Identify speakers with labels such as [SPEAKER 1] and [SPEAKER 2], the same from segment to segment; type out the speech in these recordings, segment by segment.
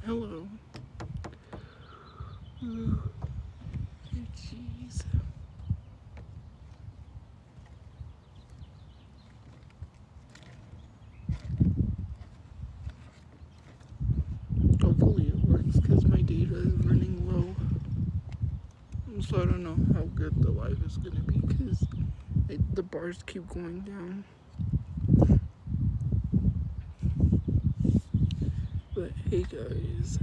[SPEAKER 1] Hello. Jeez. Hopefully it works because my data is running low. So I don't know how good the live is going to be because the bars keep going down. But hey guys.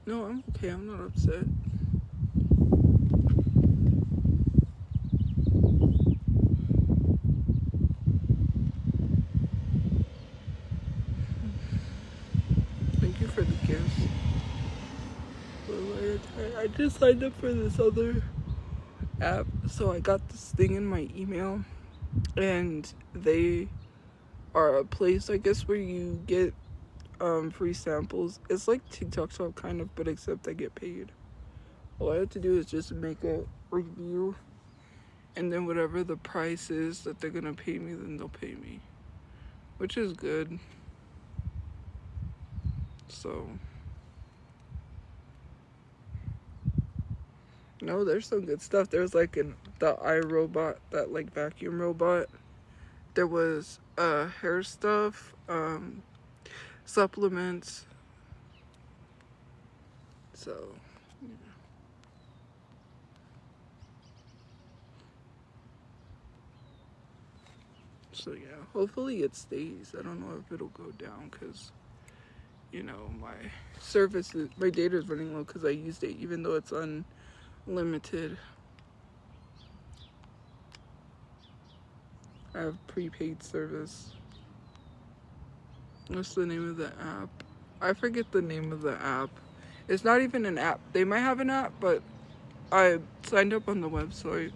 [SPEAKER 1] No, I'm okay. I'm not upset. Thank you for the gifts. I just signed up for this other app, so I got this thing in my email, and they are a place, I guess, where you get free samples. It's like TikTok Shop kind of, but except I get paid. All I have to do is just make a review, and then whatever the price is that they're gonna pay me, then they'll pay me, which is good. So no, there's some good stuff. There's like the iRobot, that like vacuum robot. There was hair stuff, supplements. So yeah. So yeah, hopefully it stays. I don't know if it'll go down because, you know, my data is running low because I used it even though it's unlimited. I have prepaid service. What's the name of the app? I forget the name of the app. It's not even an app. They might have an app, but I signed up on the website.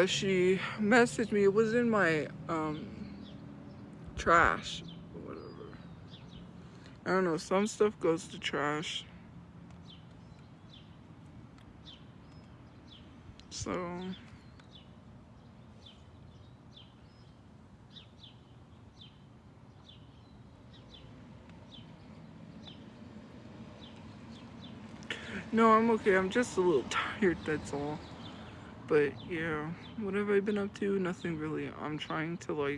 [SPEAKER 1] She messaged me. It was in my trash or whatever. I don't know. Some stuff goes to trash. So no, I'm okay. I'm just a little tired, that's all. But yeah, what have I been up to? Nothing really. I'm trying to I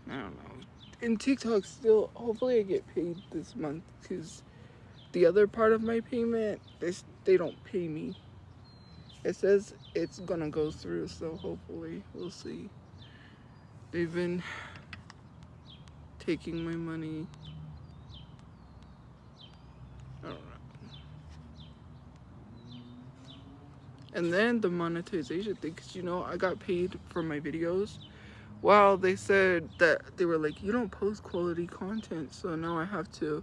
[SPEAKER 1] don't know. In TikTok still, hopefully I get paid this month because the other part of my payment, they don't pay me. It says it's gonna go through, so hopefully we'll see. They've been taking my money. I don't know. And then the monetization thing, because, you know, I got paid for my videos. Well, they said that they were like, you don't post quality content, so now I have to.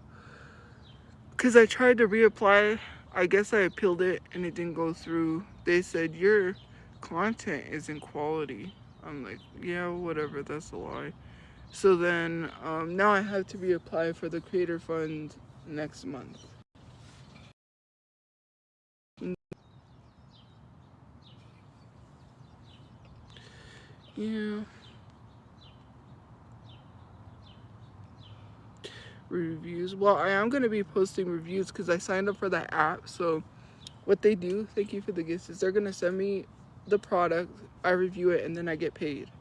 [SPEAKER 1] Because I tried to reapply. I guess I appealed it and it didn't go through. They said, your content isn't quality. I'm like, yeah, whatever, that's a lie. So then now I have to reapply for the Creator Fund next month. Yeah. Reviews. Well, I am going to be posting reviews because I signed up for that app. So what they do, thank you for the gifts, is they're going to send me the product, I review it, and then I get paid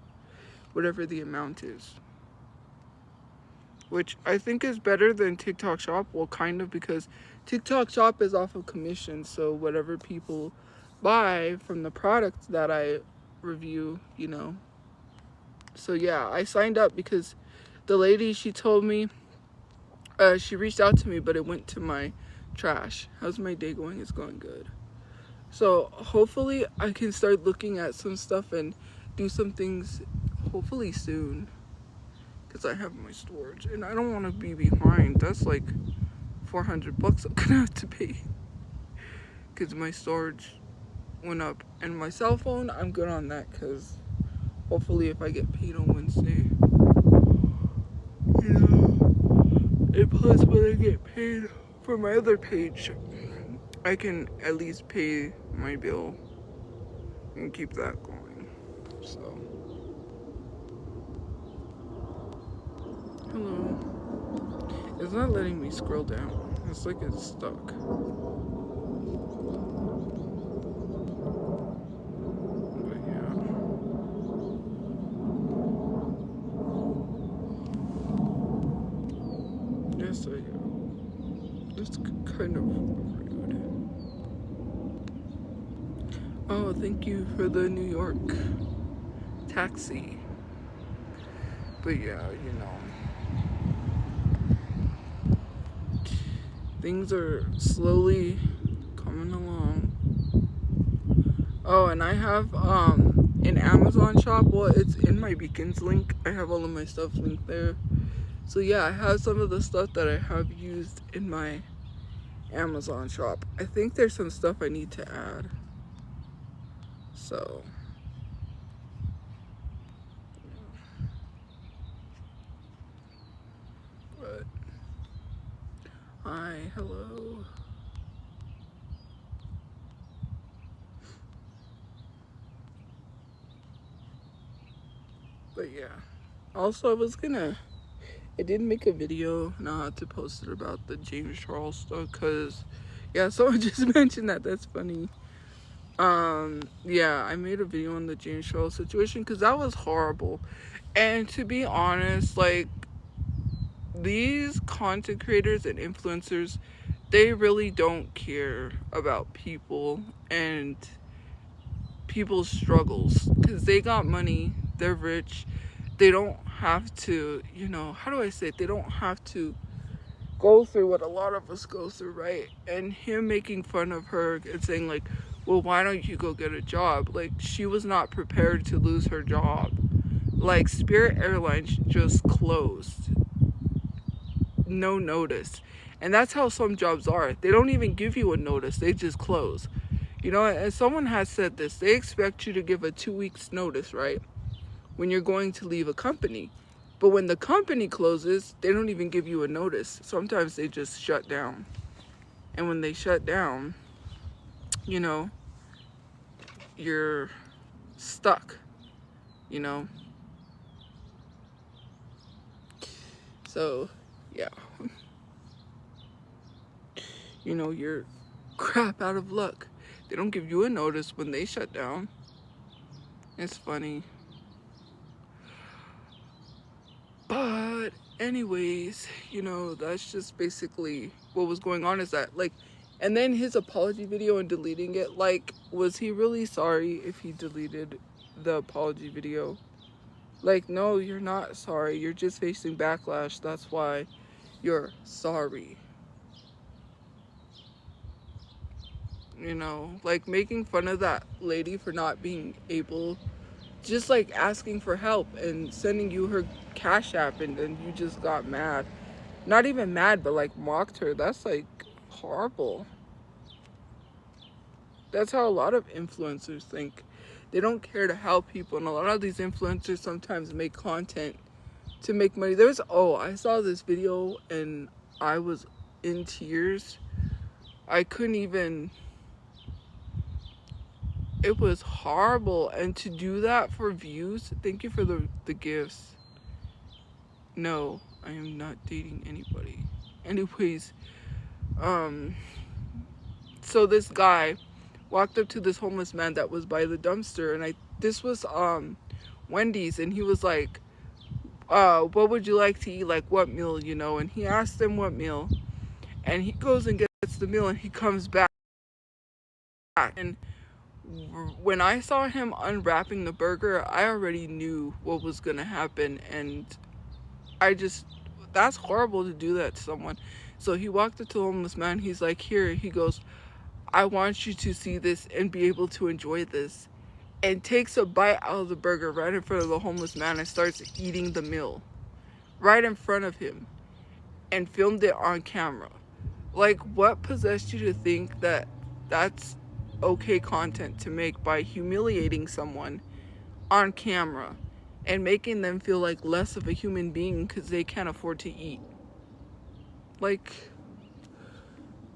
[SPEAKER 1] whatever the amount is, which I think is better than TikTok Shop. Well, kind of, because TikTok Shop is off of commission, so whatever people buy from the product that I review, you know. So yeah, I signed up because the lady, she told me, she reached out to me, but it went to my trash. How's my day going? It's going good. So hopefully I can start looking at some stuff and do some things hopefully soon, because I have my storage and I don't want to be behind. That's like $400 I'm gonna have to pay because my storage went up. And my cell phone, I'm good on that because hopefully if I get paid on Wednesday, you know. And plus when I get paid for my other page, I can at least pay my bill and keep that going. So, hello. It's not letting me scroll down. It's like it's stuck. But yeah. Yes, I am. It's kind of rude. Oh, thank you for the New York taxi. But yeah, you know. Things are slowly coming along. Oh, and I have an Amazon shop. Well, it's in my Beacons link. I have all of my stuff linked there. So yeah, I have some of the stuff that I have used in my Amazon shop. I think there's some stuff I need to add. So but hi, hello. But yeah. Also, I did make a video, now I have to post it, about the James Charles stuff, because, yeah, someone just mentioned that. That's funny. Yeah, I made a video on the James Charles situation, because that was horrible. And to be honest, like, these content creators and influencers, they really don't care about people and people's struggles, because they got money, they're rich, they don't have to, you know, how do I say it? They don't have to go through what a lot of us go through, right? And him making fun of her and saying like, well, why don't you go get a job? Like, she was not prepared to lose her job. Like, Spirit Airlines just closed, no notice. And that's how some jobs are. They don't even give you a notice, they just close. You know, and someone has said this, they expect you to give a 2 weeks notice, right, when you're going to leave a company. But when the company closes, they don't even give you a notice. Sometimes they just shut down. And when they shut down, you know, you're stuck, you know. So, yeah. You know, you're crap out of luck. They don't give you a notice when they shut down. It's funny. But anyways, you know, that's just basically what was going on, is that, like, and then his apology video and deleting it, like, was he really sorry if he deleted the apology video? Like, no, you're not sorry. You're just facing backlash. That's why you're sorry. You know, like, making fun of that lady for not being able, just like asking for help and sending you her Cash App, and then you just got mad. Not even mad, but like mocked her. That's like horrible. That's how a lot of influencers think. They don't care to help people, and a lot of these influencers sometimes make content to make money. I saw this video and I was in tears. I couldn't even, it was horrible. And to do that for views, thank you for the gifts. No, I am not dating anybody. Anyways, so this guy walked up to this homeless man that was by the dumpster, and this was Wendy's, and he was like, what would you like to eat? Like, what meal, you know? And he asked him what meal, and he goes and gets the meal, and he comes back. And when I saw him unwrapping the burger, I already knew what was gonna happen, and that's horrible to do that to someone. So he walked up to the homeless man. He's like, here, he goes, I want you to see this and be able to enjoy this. And takes a bite out of the burger right in front of the homeless man and starts eating the meal right in front of him, and filmed it on camera. Like, what possessed you to think that that's okay content to make by humiliating someone on camera and making them feel like less of a human being because they can't afford to eat? Like,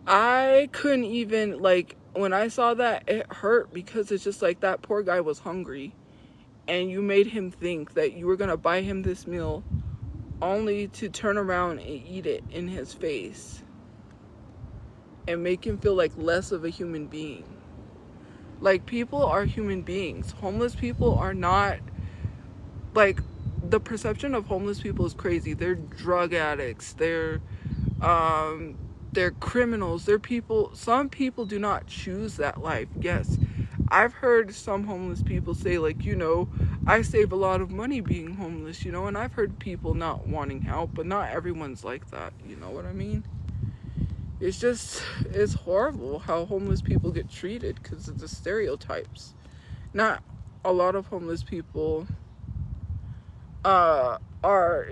[SPEAKER 1] I couldn't even, like, when I saw that, it hurt because it's just like that poor guy was hungry and you made him think that you were gonna buy him this meal only to turn around and eat it in his face and make him feel like less of a human being. Like, people are human beings. Homeless people are not, like, the perception of homeless people is crazy. They're drug addicts. They're criminals. They're people. Some people do not choose that life. Yes, I've heard some homeless people say, like, I save a lot of money being homeless, and I've heard people not wanting help, but not everyone's like that. You know what I mean? It's horrible how homeless people get treated because of the stereotypes. Not a lot of homeless people are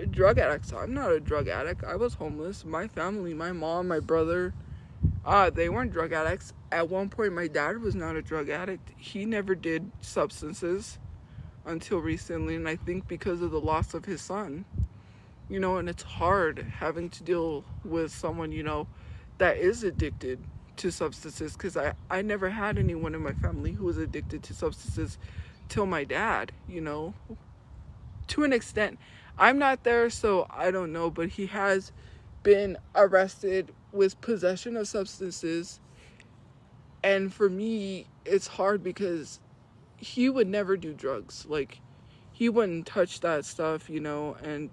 [SPEAKER 1] drug addicts. I'm not a drug addict. I was homeless. My family, my mom, my brother, they weren't drug addicts. At one point, my dad was not a drug addict. He never did substances until recently, and I think because of the loss of his son. And it's hard having to deal with someone, that is addicted to substances, because I never had anyone in my family who was addicted to substances till my dad, to an extent. I'm not there, so I don't know, but he has been arrested with possession of substances. And for me, it's hard because he would never do drugs. Like, he wouldn't touch that stuff, and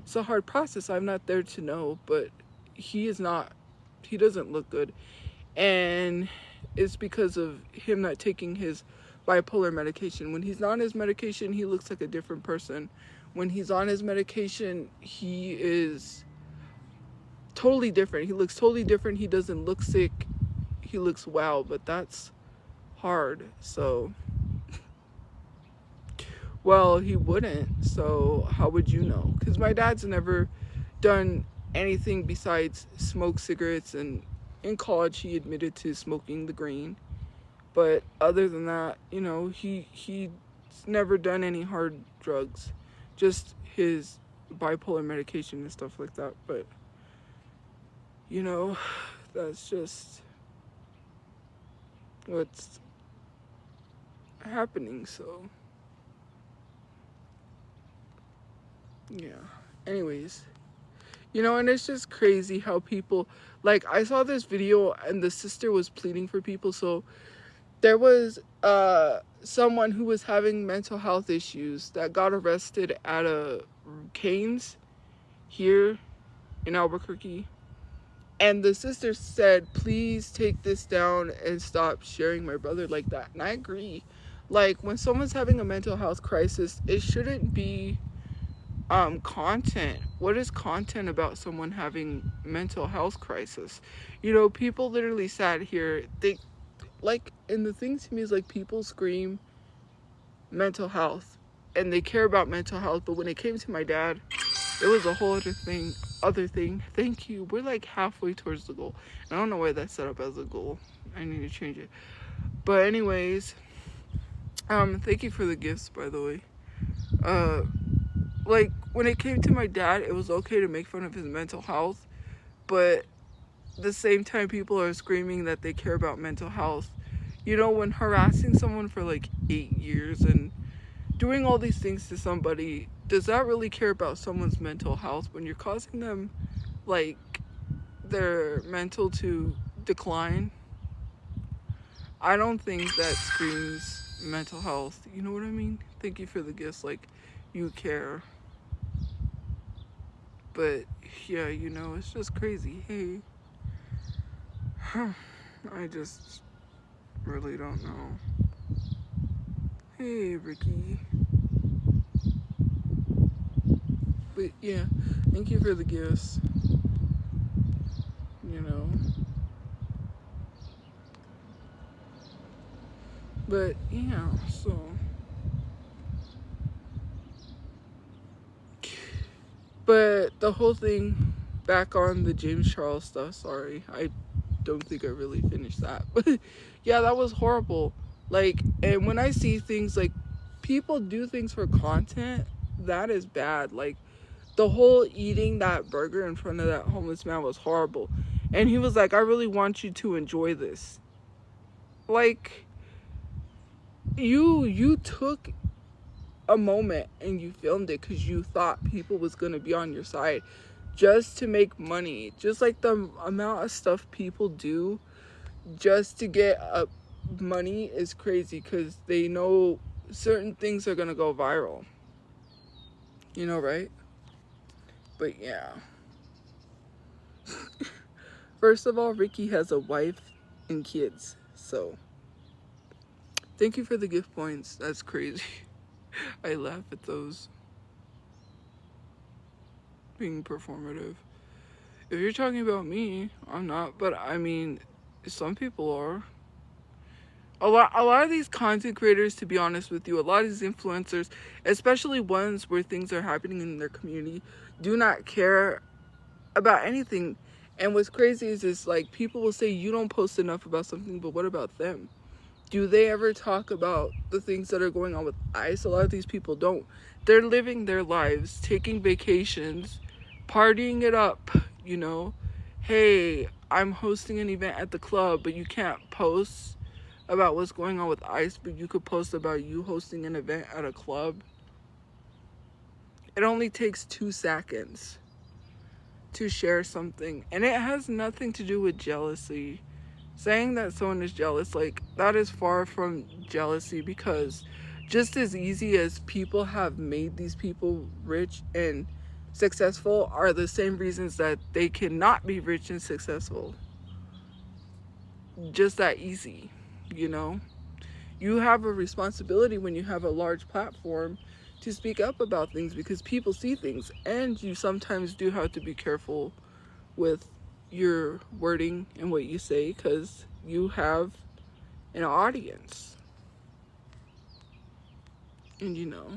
[SPEAKER 1] it's a hard process. I'm not there to know, but he doesn't look good. And it's because of him not taking his bipolar medication. When he's not on his medication, he looks like a different person. When he's on his medication, he is totally different. He looks totally different. He doesn't look sick. He looks well, but that's hard. So, well, he wouldn't. So how would you know? Because my dad's never done anything besides smoke cigarettes, and in college he admitted to smoking the green. But other than that, he's never done any hard drugs. Just his bipolar medication and stuff like that. But, that's just what's happening. So, yeah. Anyways, and it's just crazy how people, like, I saw this video and the sister was pleading for people. So there was someone who was having mental health issues that got arrested at a Cane's here in Albuquerque. And the sister said, please take this down and stop sharing my brother like that. And I agree. Like, when someone's having a mental health crisis, it shouldn't be content. What is content about someone having mental health crisis? People literally sat here, and the thing to me is, like, people scream mental health and they care about mental health, but when it came to my dad, it was a whole other thing. Thank you. We're like halfway towards the goal. I don't know why that's set up as a goal. I need to change it. But anyways, thank you for the gifts, by the way. Like, when it came to my dad, it was okay to make fun of his mental health, but at the same time, people are screaming that they care about mental health. When harassing someone for like 8 years and doing all these things to somebody, does that really care about someone's mental health when you're causing them, like, their mental to decline? I don't think that screams mental health. You know what I mean? Thank you for the gifts. Like, you care. But yeah, it's just crazy. Hey, I just really don't know. Hey, Ricky. But yeah, thank you for the gifts. But yeah, so. But the whole thing, back on the James Charles stuff, sorry, I don't think I really finished that. But yeah, that was horrible. Like, and when I see things like people do things for content, that is bad. Like, the whole eating that burger in front of that homeless man was horrible. And he was like, I really want you to enjoy this. Like, you took a moment and you filmed it because you thought people was going to be on your side just to make money. Just like the amount of stuff people do just to get money is crazy, because they know certain things are going to go viral. You know, right? But yeah. First of all, Ricky has a wife and kids. So, thank you for the gift points. That's crazy. I laugh at those. Being performative. If you're talking about me, I'm not. But I mean, some people are. A lot of these content creators, to be honest with you, a lot of these influencers, especially ones where things are happening in their community, do not care about anything. And what's crazy is like, people will say you don't post enough about something, but what about them? Do they ever talk about the things that are going on with ICE? A lot of these people don't. They're living their lives, taking vacations, partying it up, you know. Hey, I'm hosting an event at the club, but you can't post about what's going on with ICE, but you could post about you hosting an event at a club. It only takes 2 seconds to share something, and it has nothing to do with jealousy. Saying that someone is jealous, like, that is far from jealousy, because just as easy as people have made these people rich and successful are the same reasons that they cannot be rich and successful. Just that easy, you know? You have a responsibility when you have a large platform to speak up about things, because people see things, and you sometimes do have to be careful with your wording and what you say, because you have an audience. And you know.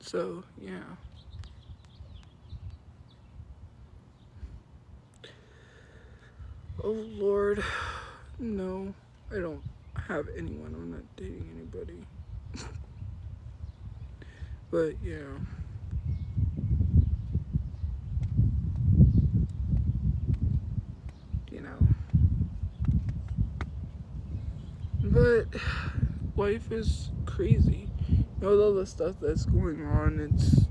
[SPEAKER 1] So, yeah. Oh, Lord. No, I don't have anyone. I'm not dating anybody. But, yeah. You know. But life is crazy. You know, all the stuff that's going on, it's,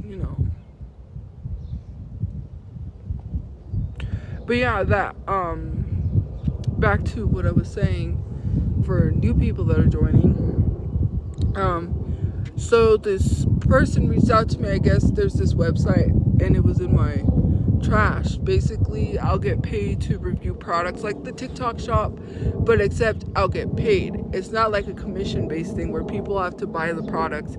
[SPEAKER 1] you know. But yeah, that, back to what I was saying for new people that are joining. So this person reached out to me. I guess there's this website, and it was in my trash. Basically, I'll get paid to review products like the TikTok shop, but except I'll get paid. It's not like a commission-based thing where people have to buy the product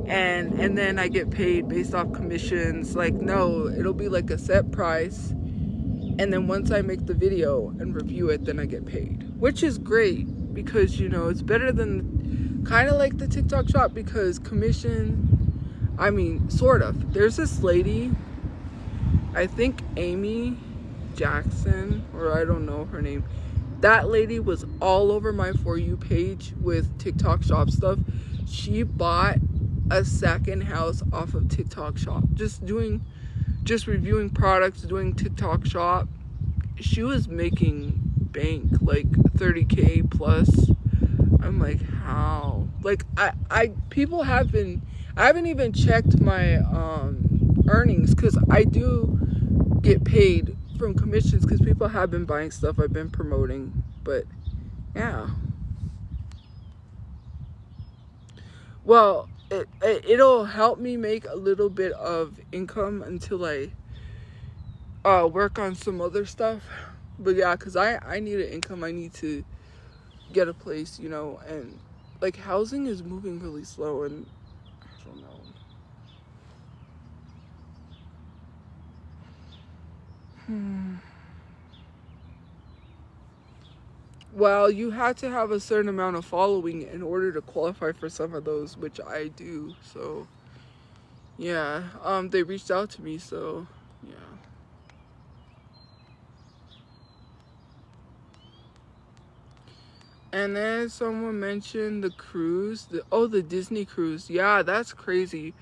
[SPEAKER 1] and then I get paid based off commissions. Like, no, it'll be like a set price, and then once I make the video and review it, then I get paid, which is great, because, you know, it's better than kind of like the TikTok shop, because commission, I mean, sort of. There's this lady, I think Amy Jackson, or I don't know her name. That lady was all over my For You page with TikTok shop stuff. She bought a second house off of TikTok shop, just reviewing products, doing TikTok shop. She was making bank, like 30K plus. I'm like, how? Like, people have been, I haven't even checked my earnings, because I do get paid from commissions, because people have been buying stuff I've been promoting. But yeah, well, it'll help me make a little bit of income until I work on some other stuff. But yeah, because I need an income. I need to get a place, you know, and like, housing is moving really slow, and I don't know. Well, you had to have a certain amount of following in order to qualify for some of those, which I do. So yeah, they reached out to me, so yeah. And then someone mentioned the cruise, the Disney cruise. Yeah, that's crazy.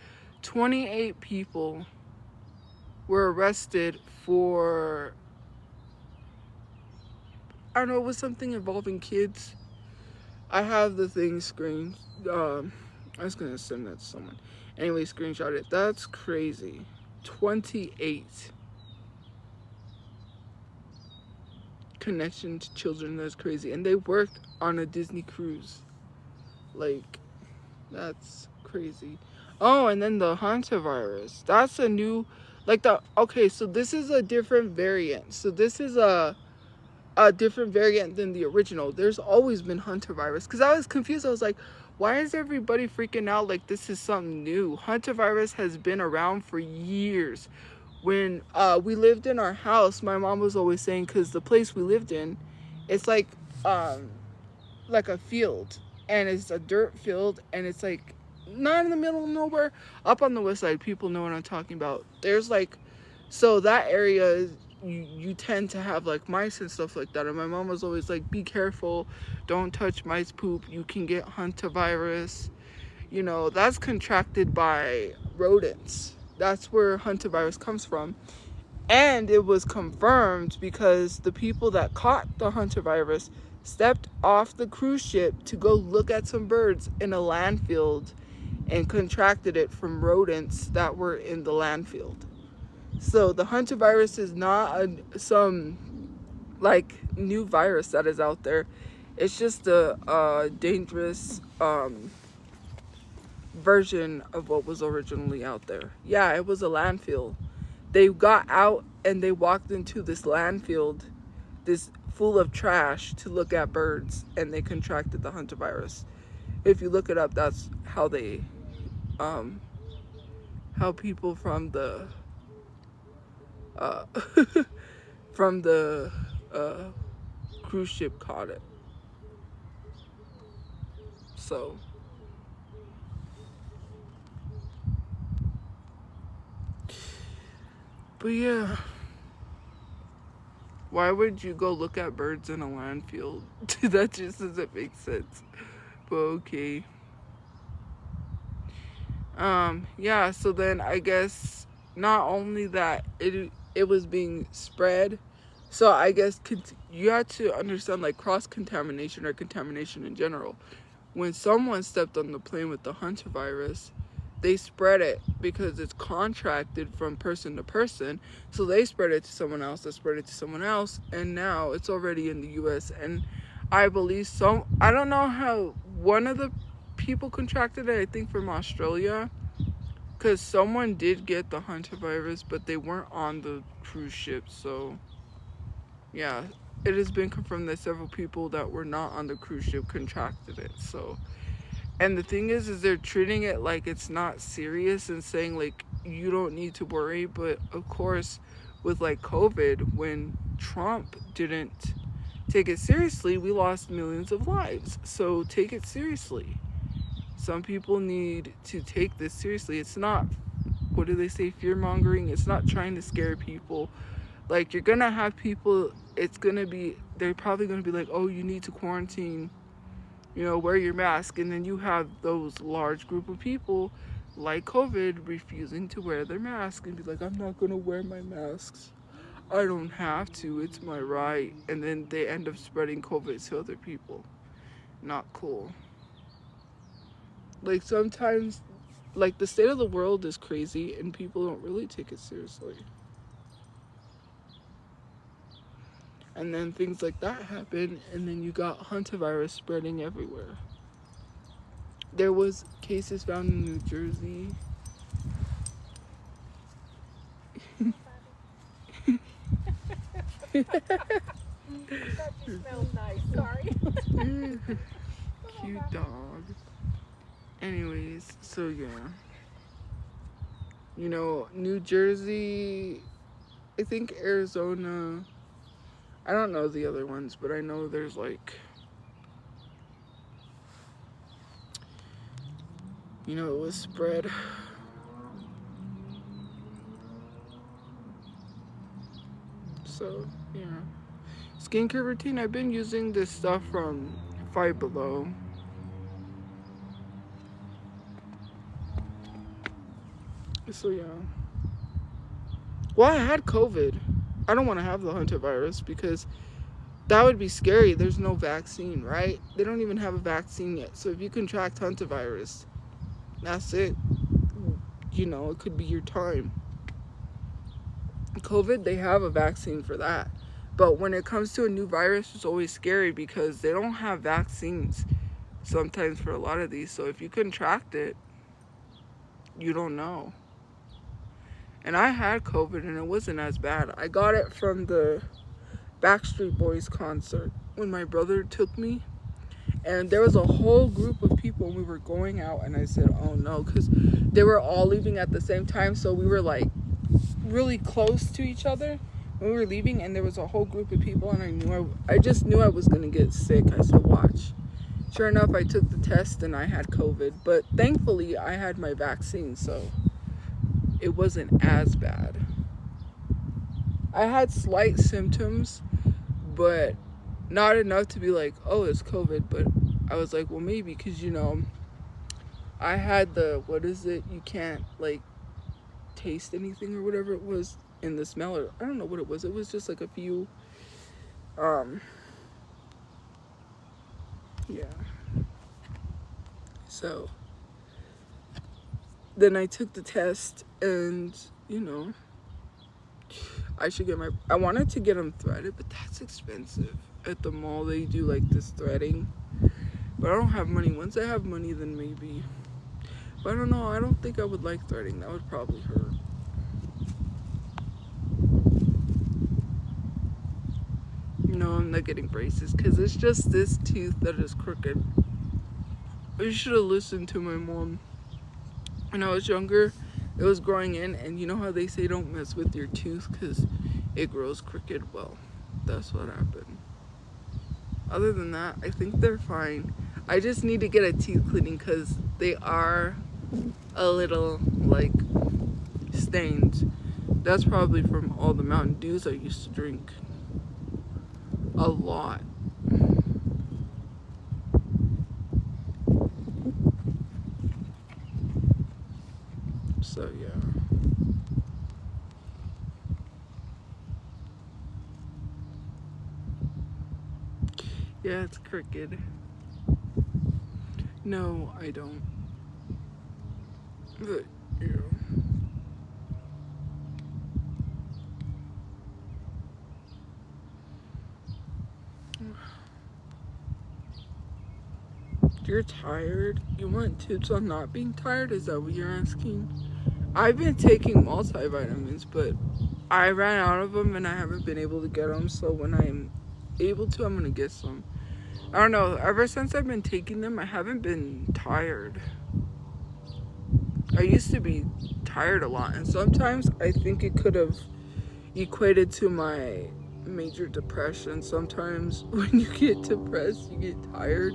[SPEAKER 1] 28 people were arrested for, I don't know, it was something involving kids. I have the thing screened. I was gonna send that to someone. Anyway, screenshot it. That's crazy. 28 connection to children. That's crazy. And they worked on a Disney cruise. Like, that's crazy. Oh, and then the hantavirus. That's a new, like the, okay, so this is a different variant. So this is a different variant than the original. There's always been hantavirus. Because I was confused. I was like, why is everybody freaking out like this is something new? Hantavirus has been around for years. When we lived in our house, my mom was always saying, because the place we lived in, it's like a field. And it's a dirt field. And it's like not in the middle of nowhere. Up on the west side, people know what I'm talking about. There's like, so that area, you tend to have like mice and stuff like that. And my mom was always like, be careful, don't touch mice poop, you can get hantavirus. You know, that's contracted by rodents. That's where hantavirus comes from. And it was confirmed because the people that caught the hantavirus stepped off the cruise ship to go look at some birds in a landfill and contracted it from rodents that were in the landfill. So the hantavirus is not some like new virus that is out there. It's just a dangerous version of what was originally out there. Yeah, it was a landfill. They got out and they walked into this landfill, this full of trash, to look at birds, and they contracted the hantavirus. If you look it up, that's how they how people from the from the cruise ship caught it. So but yeah, why would you go look at birds in a landfill? That just doesn't make sense. But okay. Yeah, so then I guess not only that it was being spread, so I guess you have to understand like cross-contamination or contamination in general. When someone stepped on the plane with the hantavirus, they spread it because it's contracted from person to person. So they spread it to someone else, that spread it to someone else, and now it's already in the US. And I believe I don't know how one of the people contracted it, I think from Australia, because someone did get the hantavirus, but they weren't on the cruise ship. So yeah, it has been confirmed that several people that were not on the cruise ship contracted it. So, and the thing is they're treating it like it's not serious and saying like you don't need to worry. But of course, with like COVID, when Trump didn't take it seriously, we lost millions of lives. So take it seriously. Some people need to take this seriously. It's not, what do they say, fear mongering. It's not trying to scare people. Like, you're gonna have people, they're probably gonna be like, oh, you need to quarantine, you know, wear your mask. And then you have those large group of people like COVID refusing to wear their mask and be like, I'm not gonna wear my masks, I don't have to, it's my right. And then they end up spreading COVID to other people. Not cool. Like, sometimes, like, the state of the world is crazy and people don't really take it seriously. And then things like that happen, and then you got hantavirus spreading everywhere. There was cases found in New Jersey.
[SPEAKER 2] I thought you smelled nice, sorry.
[SPEAKER 1] Cute dog. Anyways, so yeah. You know, New Jersey, I think Arizona, I don't know the other ones, but I know there's like, you know, it was spread. So, yeah. Skincare routine, I've been using this stuff from Five Below. So yeah. Well, I had COVID. I don't want to have the hantavirus because that would be scary. There's no vaccine, right? They don't even have a vaccine yet. So if you contract hantavirus, that's it. You know, it could be your time. COVID, they have a vaccine for that. But when it comes to a new virus, it's always scary because they don't have vaccines sometimes for a lot of these. So if you contract it, you don't know. And I had COVID and it wasn't as bad. I got it from the Backstreet Boys concert when my brother took me. And there was a whole group of people. We were going out and I said, oh no, because they were all leaving at the same time. So we were like really close to each other when we were leaving, and there was a whole group of people, and I just knew I was going to get sick. I said, watch. Sure enough, I took the test and I had COVID, but thankfully I had my vaccine, so it wasn't as bad. I had slight symptoms, but not enough to be like, oh, it's COVID. But I was like, well, maybe, because, you know, I had what is it? You can't, like, taste anything or whatever it was in the smell. Or I don't know what it was. It was just like a few, yeah. So then I took the test and, you know, I wanted to get them threaded, but that's expensive. At the mall, they do like this threading, but I don't have money. Once I have money, then maybe. But I don't know. I don't think I would like threading. That would probably hurt. No, I'm not getting braces because it's just this tooth that is crooked. I should have listened to my mom. When I was younger, it was growing in, and you know how they say don't mess with your tooth because it grows crooked? Well, that's what happened. Other than that, I think they're fine. I just need to get a teeth cleaning because they are a little, like, stained. That's probably from all the Mountain Dews I used to drink. A lot. So, yeah. Yeah, it's crooked. No, I don't. But, yeah. You're tired? You want tips on not being tired? Is that what you're asking? I've been taking multivitamins, but I ran out of them and I haven't been able to get them. So when I'm able to, I'm going to get some. I don't know. Ever since I've been taking them, I haven't been tired. I used to be tired a lot. And sometimes I think it could have equated to my major depression. Sometimes when you get depressed, you get tired.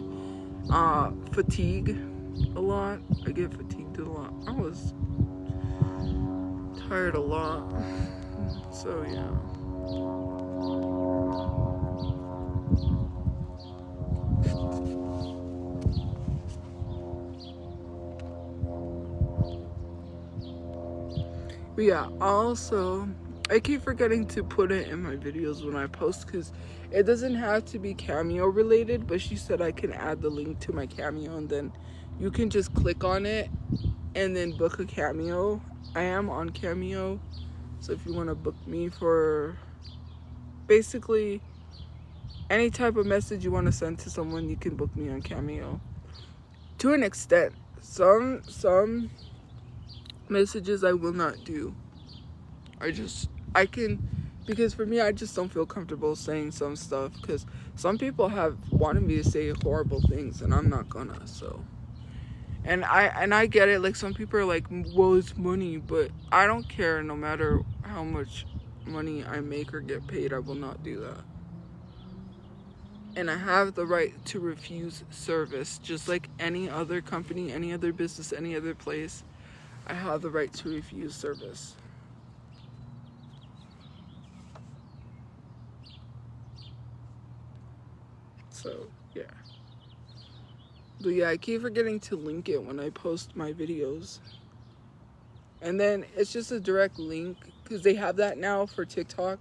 [SPEAKER 1] Fatigue a lot. I get fatigued a lot. I was tired a lot. So yeah. But yeah, also, I keep forgetting to put it in my videos when I post because it doesn't have to be Cameo related, but she said I can add the link to my Cameo and then you can just click on it and then book a Cameo. I am on Cameo, so if you want to book me for basically any type of message you want to send to someone, you can book me on Cameo. To an extent, some messages I will not do. I can, because for me, I just don't feel comfortable saying some stuff because some people have wanted me to say horrible things and I'm not gonna. So, and I get it. Like, some people are like, well, it's money, but I don't care. No matter how much money I make or get paid, I will not do that. And I have the right to refuse service, just like any other company, any other business, any other place. I have the right to refuse service. So, yeah. But yeah, I keep forgetting to link it when I post my videos. And then it's just a direct link, because they have that now for TikTok.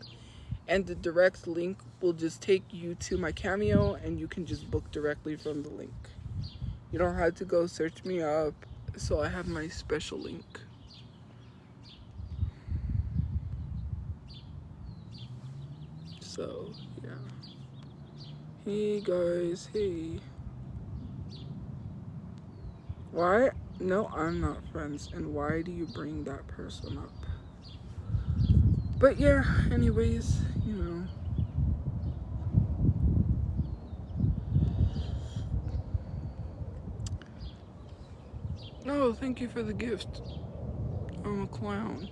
[SPEAKER 1] And the direct link will just take you to my Cameo, and you can just book directly from the link. You don't have to go search me up. So I have my special link. So, yeah. Hey guys, hey. Why? No, I'm not friends. And why do you bring that person up? But yeah, anyways, you know. Oh, thank you for the gift. I'm a clown.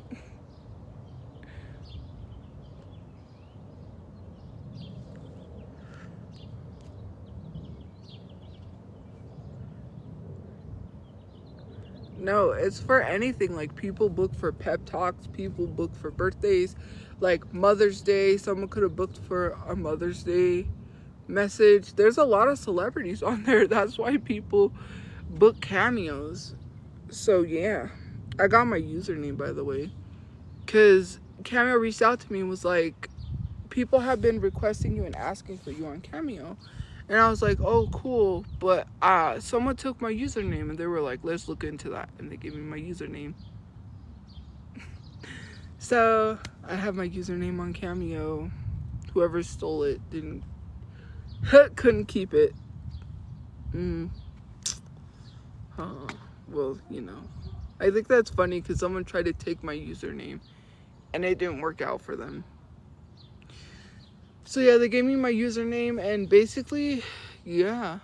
[SPEAKER 1] No, it's for anything. Like, people book for pep talks, people book for birthdays, like Mother's Day. Someone could have booked for a Mother's Day message. There's a lot of celebrities on there. That's why people book cameos. So yeah, I got my username, by the way, because Cameo reached out to me and was like, people have been requesting you and asking for you on Cameo. And I was like, oh, cool. But someone took my username, and they were like, let's look into that. And they gave me my username. So I have my username on Cameo. Whoever stole it couldn't keep it. Well, you know. I think that's funny because someone tried to take my username, and it didn't work out for them. So yeah, they gave me my username, and basically, yeah,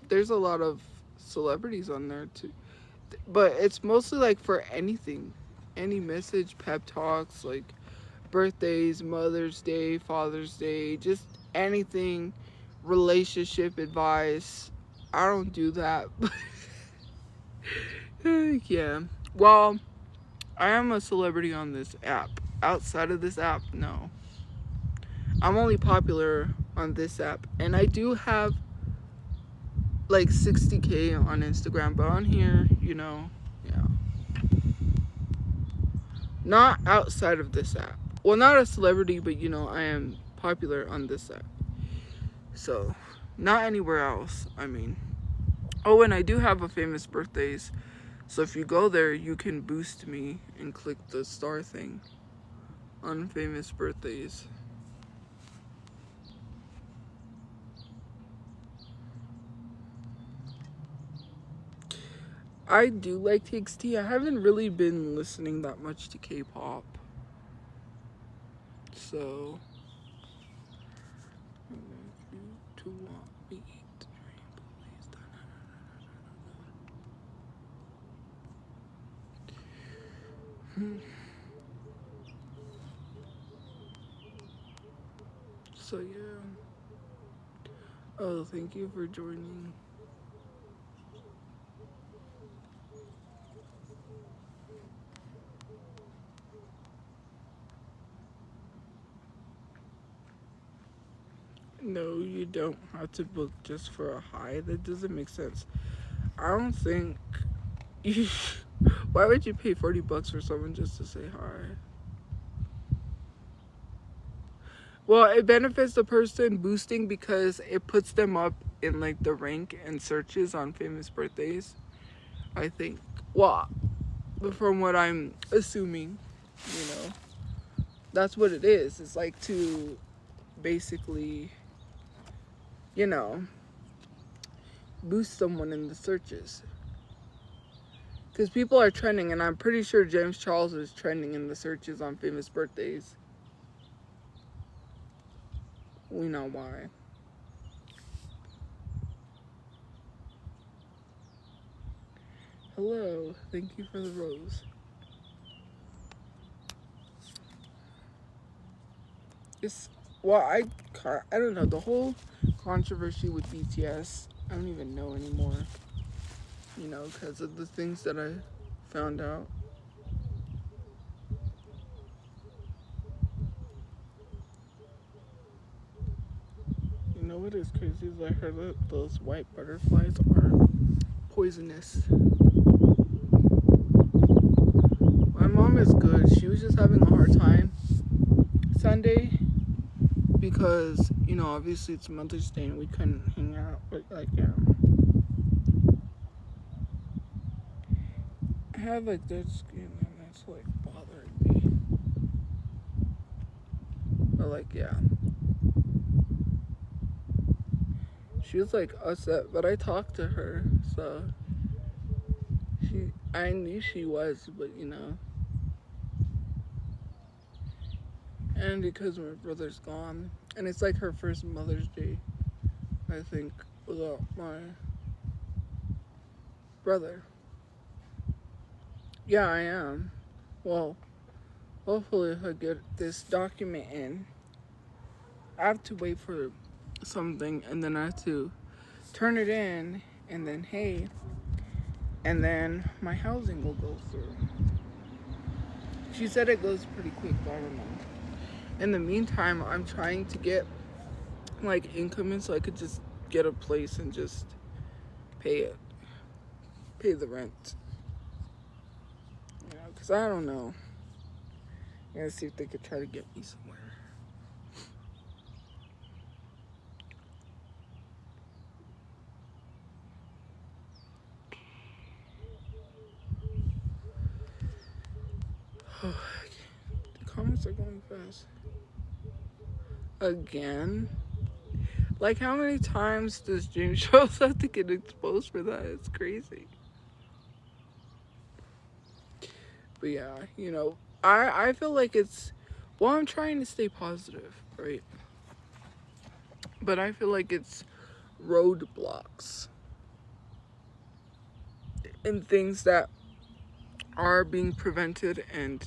[SPEAKER 1] there's a lot of celebrities on there too. But it's mostly like for anything. Any message, pep talks, like birthdays, Mother's Day, Father's Day, just anything, relationship advice. I don't do that. Yeah. Well, I am a celebrity on this app. Outside of this app, no. I'm only popular on this app, and I do have like 60K on Instagram, but on here, you know, yeah. Not outside of this app. Well, not a celebrity, but you know, I am popular on this app. So, not anywhere else, I mean. Oh, and I do have a famous birthdays. So if you go there, you can boost me and click the star thing on famous birthdays. I do like TXT. I haven't really been listening that much to K-pop. So, so yeah. Oh, thank you for joining. No, you don't have to book just for a hi. That doesn't make sense. I don't think you... Why would you pay $40 for someone just to say hi? Well, it benefits the person boosting because it puts them up in like the rank and searches on famous birthdays, I think. Well, from what I'm assuming, you know, that's what it is. It's like to basically, you know, boost someone in the searches. Because people are trending, and I'm pretty sure James Charles is trending in the searches on famous birthdays. We know why. Hello, thank you for the rose. Well, I don't know, the whole controversy with BTS, I don't even know anymore, you know, because of the things that I found out. You know what is crazy is I heard that those white butterflies are poisonous. Sunday because, you know, obviously it's Mother's Day and we couldn't hang out. But, like, yeah. I have, like, dead skin and that's, like, bothering me. But, like, yeah. She was, like, upset, but I talked to her, so I knew she was, but, you know. And because my brother's gone, and it's, like, her first Mother's Day, I think, without my brother. Yeah, I am. Well, hopefully if I get this document in, I have to wait for something, and then I have to turn it in, and then, hey, and then my housing will go through. She said it goes pretty quick, but I don't know. In the meantime, I'm trying to get, like, income in so I could just get a place and just pay the rent. You know, because I don't know. I'm going to see if they could try to get me somewhere. The comments are going fast. Again? Like, how many times does Dream Shows have to get exposed for that? It's crazy. But yeah, you know, I feel like it's, well, I'm trying to stay positive, right? But I feel like it's roadblocks and things that are being prevented. And,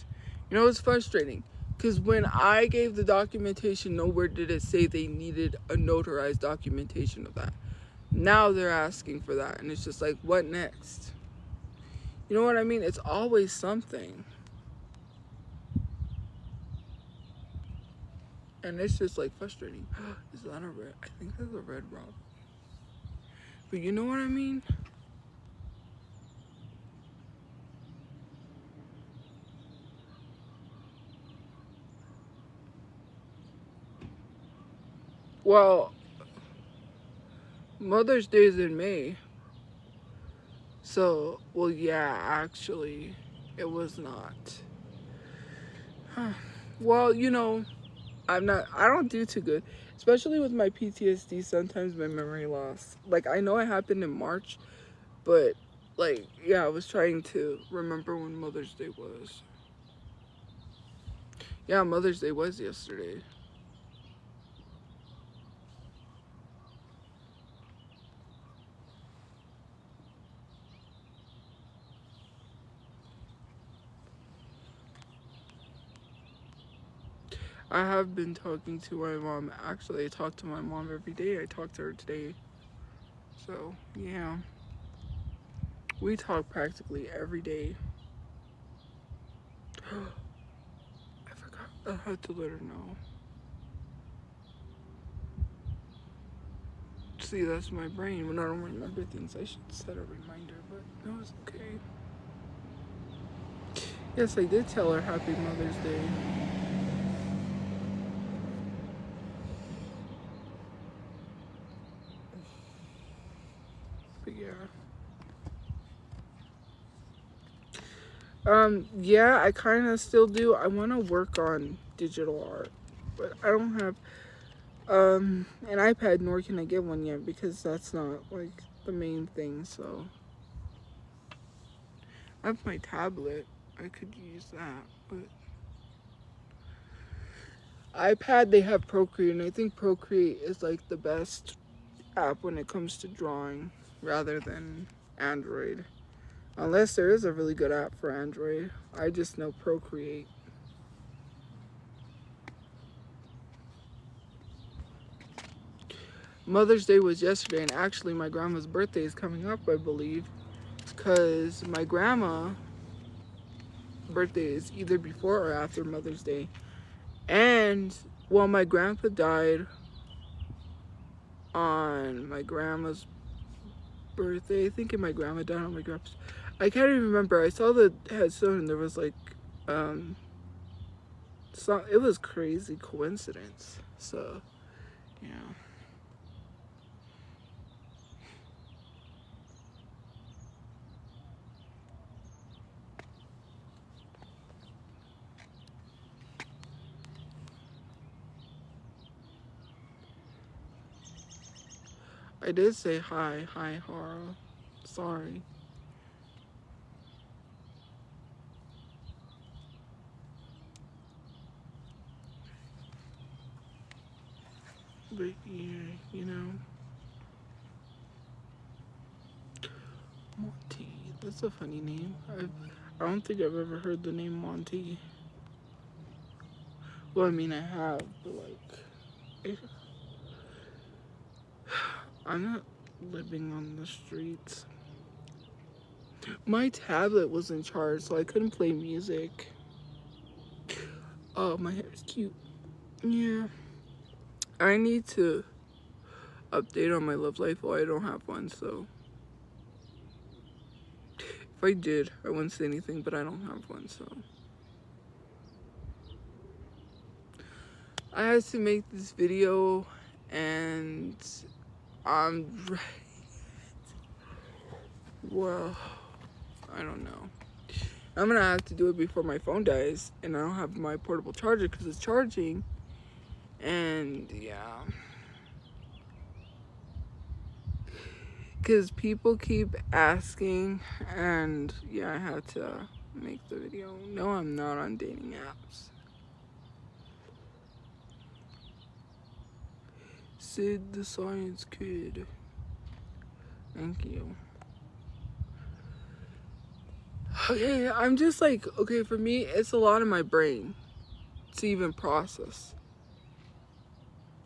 [SPEAKER 1] you know, it's frustrating because when I gave the documentation, nowhere did it say they needed a notarized documentation of that. Now they're asking for that, and it's just like, what next? You know what I mean? It's always something. And it's just, like, frustrating. Is that a red? I think that's a red rock. But you know what I mean? Well, Mother's Day is in May. So, well, yeah, actually, it was not. Well, you know, I don't do too good. Especially with my PTSD, sometimes my memory loss. Like, I know it happened in March, but, like, yeah, I was trying to remember when Mother's Day was. Yeah, Mother's Day was yesterday. I have been talking to my mom. Actually, I talk to my mom every day. I talked to her today. So, yeah. We talk practically every day. I forgot. I had to let her know. See, that's my brain. When I don't remember things, I should set a reminder. But no, it's okay. Yes, I did tell her Happy Mother's Day. But yeah, I kind of still do. I want to work on digital art, but I don't have an iPad, nor can I get one yet because that's not, like, the main thing. So I have my tablet. I could use that, but iPad, they have Procreate, and I think Procreate is, like, the best app when it comes to drawing rather than Android. Unless there is a really good app for Android. I just know Procreate. Mother's Day was yesterday, and actually my grandma's birthday is coming up, I believe, because my grandma's birthday is either before or after Mother's Day. And, well, my grandpa died on my grandma's birthday. I think my grandma died on my grandpa's. I can't even remember. I saw the headstone and there was, like, So it was crazy coincidence. So, yeah. I did say hi. Hi, Hara. Sorry. But yeah, you know. Monty. That's a funny name. I don't think I've ever heard the name Monty. Well, I mean, I have, but like, I'm not living on the streets. My tablet was in charge, so I couldn't play music. Oh, my hair is cute. Yeah. I need to update on my love life. Well, I don't have one, so. If I did, I wouldn't say anything, but I don't have one, so. I had to make this video, and I'm ready. Well, I don't know. I'm gonna have to do it before my phone dies, and I don't have my portable charger because it's charging. And yeah, because people keep asking, and yeah, I had to make the video. No, I'm not on dating apps. Sid the Science Kid. Thank you. Okay, I'm just like, okay, for me, it's a lot in my brain to even process.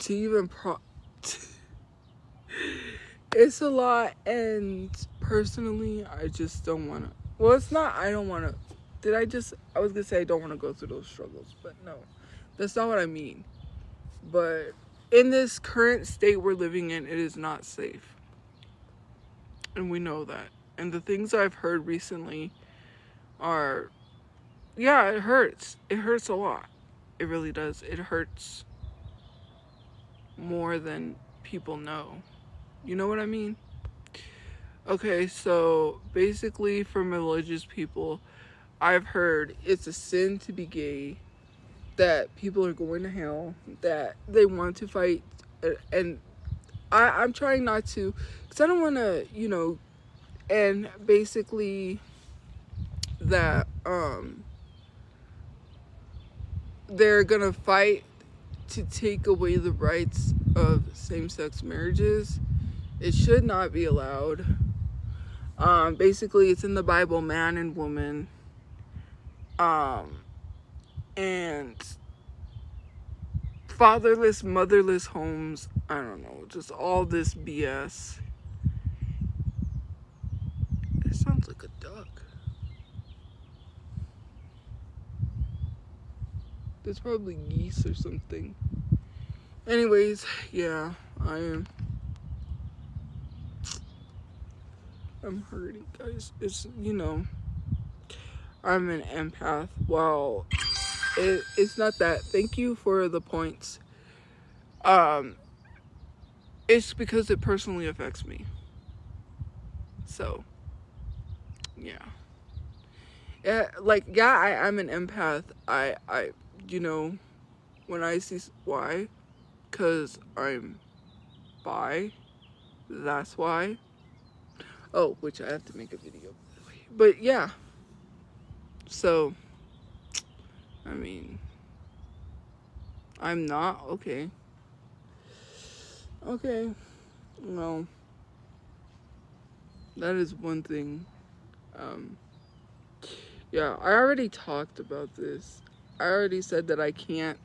[SPEAKER 1] It's a lot, and personally, I just don't want to. Well, it's not, I don't want to. I was going to say I don't want to go through those struggles, but no, that's not what I mean. But in this current state we're living in, it is not safe. And we know that. And the things I've heard recently are, yeah, it hurts. It hurts a lot. It really does. It hurts more than people know. You know what I mean? Okay, so basically from religious people, I've heard it's a sin to be gay, that people are going to hell, that they want to fight, and I'm trying not to, because I don't want to, you know, and basically that they're gonna fight to take away the rights of same-sex marriages. It should not be allowed. Basically, it's in the Bible, man and woman. And fatherless, motherless homes. I don't know, just all this BS. It sounds like a duck. There's probably geese or something. Anyways, yeah, I'm hurting, guys. It's, you know, I'm an empath. Well, it's not that. Thank you for the points. It's because it personally affects me. So, yeah. Yeah, like, yeah, I'm an empath. You know, when I see why, because I'm bi, that's why. Oh, which I have to make a video. But yeah. So, I mean, I'm not, okay. Okay. Well, that is one thing. Yeah, I already talked about this. I already said that I can't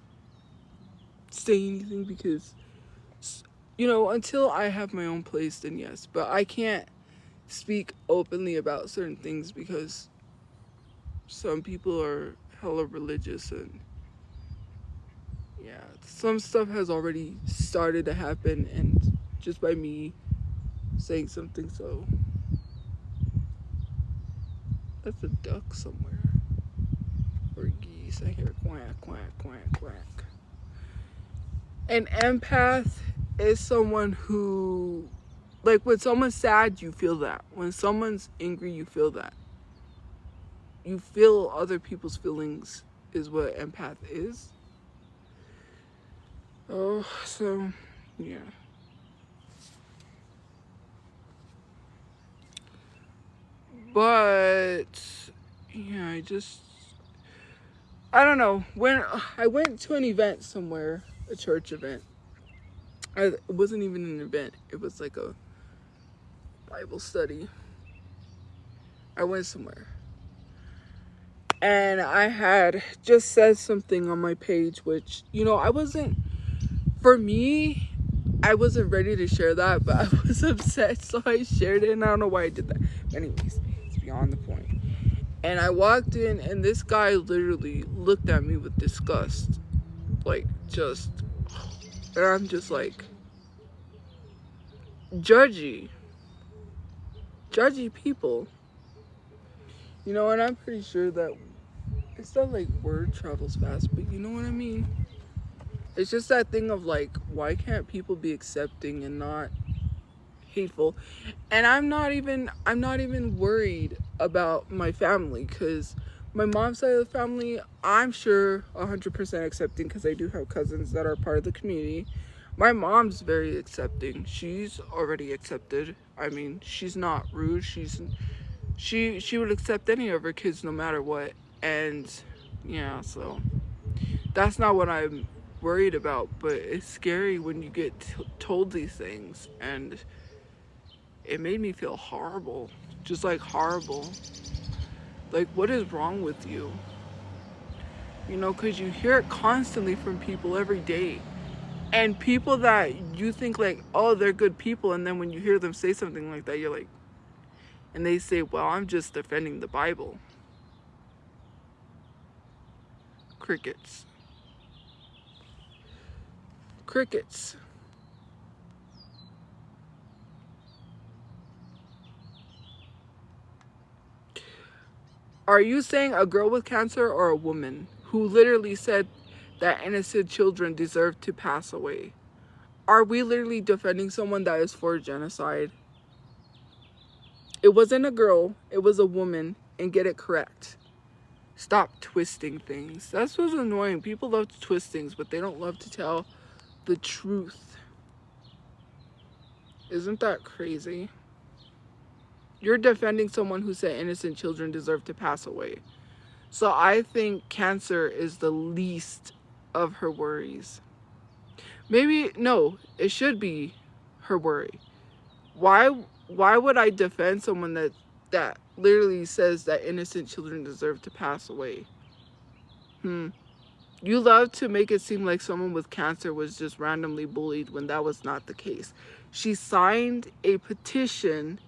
[SPEAKER 1] say anything because, you know, until I have my own place, then yes. But I can't speak openly about certain things because some people are hella religious, and yeah, some stuff has already started to happen, and just by me saying something, so that's a duck somewhere. Poor geese. I hear quack, quack, quack, quack. An empath is someone who, like, when someone's sad, you feel that. When someone's angry, you feel that. You feel other people's feelings is what empath is. Oh, so, yeah. But, yeah, I don't know. When I went to an event somewhere, a church event, it wasn't even an event. It was like a Bible study. I went somewhere. And I had just said something on my page, which, for me, I wasn't ready to share that, but I was upset, so I shared it, and I don't know why I did that. But anyways, it's beyond the point. And I walked in, and this guy literally looked at me with disgust. And I'm just like, judgy people. And I'm pretty sure that it's not like word travels fast, but you know what I mean? It's just that thing of like, why can't people be accepting and not hateful? And I'm not even worried about my family, because my mom's side of the family, I'm sure 100% accepting, because I do have cousins that are part of the community. My mom's very accepting. She's already accepted. I mean, she's not rude. She would accept any of her kids no matter what. And yeah, so that's not what I'm worried about. But it's scary when you get told these things, and it made me feel horrible. Just like horrible. Like, what is wrong with you? Because you hear it constantly from people every day. And people that you think like, oh, they're good people, and then when you hear them say something like that, you're like, and they say, well, I'm just defending the Bible. Crickets. Crickets. Are you saying a girl with cancer or a woman who literally said that innocent children deserve to pass away? Are we literally defending someone that is for genocide? It wasn't a girl, it was a woman, and get it correct. Stop twisting things. That's what's annoying. People love to twist things, but they don't love to tell the truth. Isn't that crazy? You're defending someone who said innocent children deserve to pass away. So I think cancer is the least of her worries. Maybe, no, it should be her worry. Why would I defend someone that literally says that innocent children deserve to pass away? You love to make it seem like someone with cancer was just randomly bullied when that was not the case. She signed a petition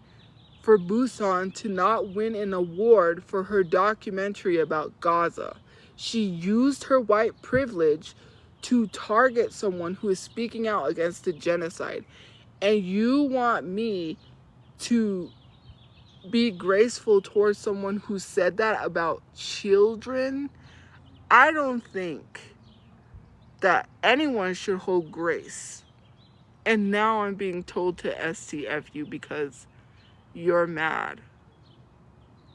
[SPEAKER 1] for Busan to not win an award for her documentary about Gaza. She used her white privilege to target someone who is speaking out against the genocide. And you want me to be graceful towards someone who said that about children? I don't think that anyone should hold grace. And now I'm being told to STFU because you're mad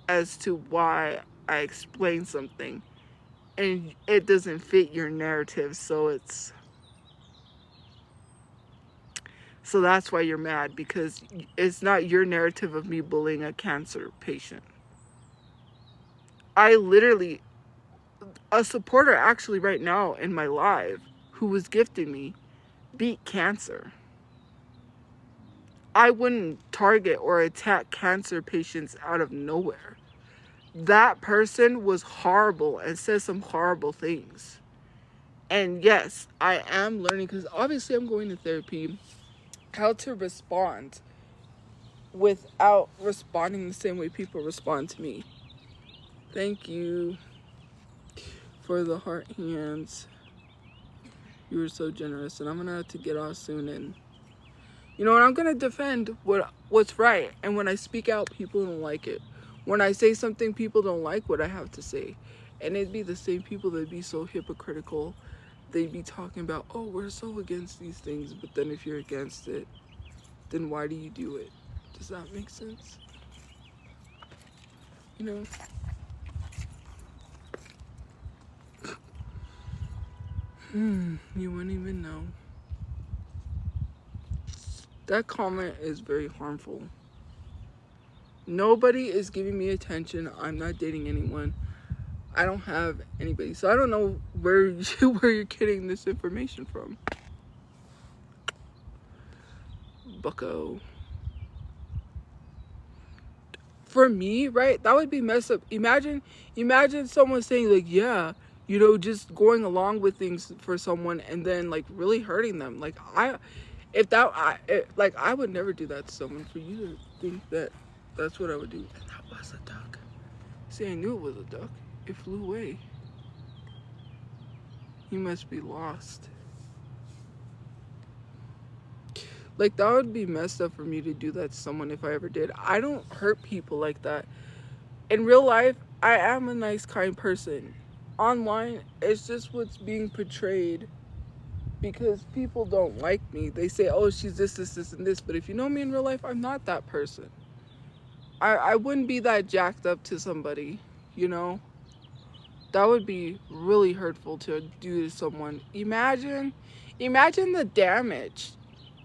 [SPEAKER 1] as to why I explained something and it doesn't fit your narrative, so that's why you're mad, because it's not your narrative of me bullying a cancer patient. I literally, a supporter actually right now in my live who was gifting me beat cancer. I wouldn't target or attack cancer patients out of nowhere. That person was horrible and said some horrible things. And yes, I am learning, because obviously I'm going to therapy, how to respond without responding the same way people respond to me. Thank you for the heart hands. You were so generous, and I'm gonna have to get off soon. And and I'm gonna defend what's right. And when I speak out, people don't like it. When I say something, people don't like what I have to say. And it'd be the same people that'd be so hypocritical. They'd be talking about, oh, we're so against these things, but then if you're against it, then why do you do it? Does that make sense? You know? You wouldn't even know. That comment is very harmful. Nobody is giving me attention. I'm not dating anyone. I don't have anybody. So I don't know where you're getting this information from. Bucko. For me, right? That would be messed up. Imagine someone saying like, yeah, you know, just going along with things for someone and then like really hurting them. Like I would never do that to someone. For you to think that that's what I would do. And that was a duck. See, I knew it was a duck. It flew away. You must be lost. Like, that would be messed up for me to do that to someone if I ever did. I don't hurt people like that. In real life, I am a nice, kind person. Online, it's just what's being portrayed because people don't like me. They say, oh, she's this, and this. But if you know me in real life, I'm not that person. I wouldn't be that jacked up to somebody, you know? That would be really hurtful to do to someone. Imagine the damage.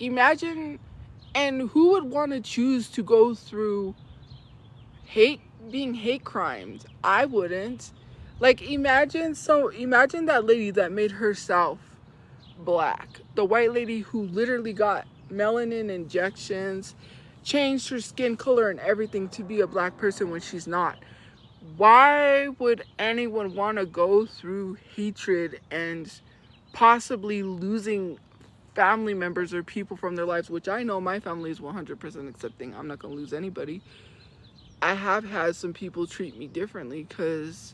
[SPEAKER 1] Imagine, and who would want to choose to go through being hate crimes? I wouldn't. Like, imagine that lady that made herself black. The white lady who literally got melanin injections, changed her skin color and everything to be a black person when she's not. Why would anyone want to go through hatred and possibly losing family members or people from their lives, which I know my family is 100% accepting. I'm not going to lose anybody. I have had some people treat me differently because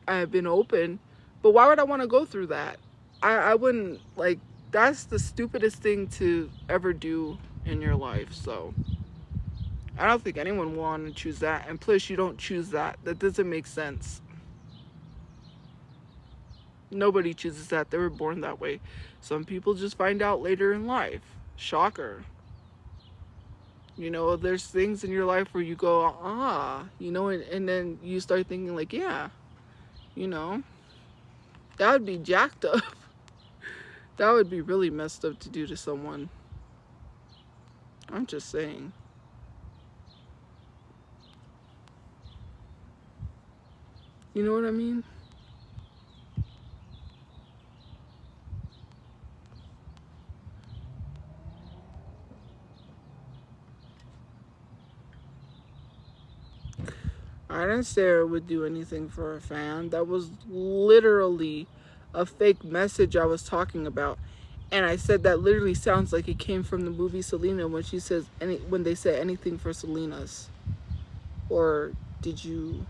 [SPEAKER 1] I have been open, but why would I want to go through that? I wouldn't, like, that's the stupidest thing to ever do in your life. So I don't think anyone would want to choose that. And plus, you don't choose that. That doesn't make sense. Nobody chooses that. They were born that way. Some people just find out later in life. Shocker. You know, there's things in your life where you go, you know, and then you start thinking like, yeah, you know, that would be jacked up. That would be really messed up to do to someone. I'm just saying. You know what I mean? I didn't say I would do anything for a fan. That was literally a fake message I was talking about. And I said that literally sounds like it came from the movie Selena when she says when they say anything for Selena's. Or did you,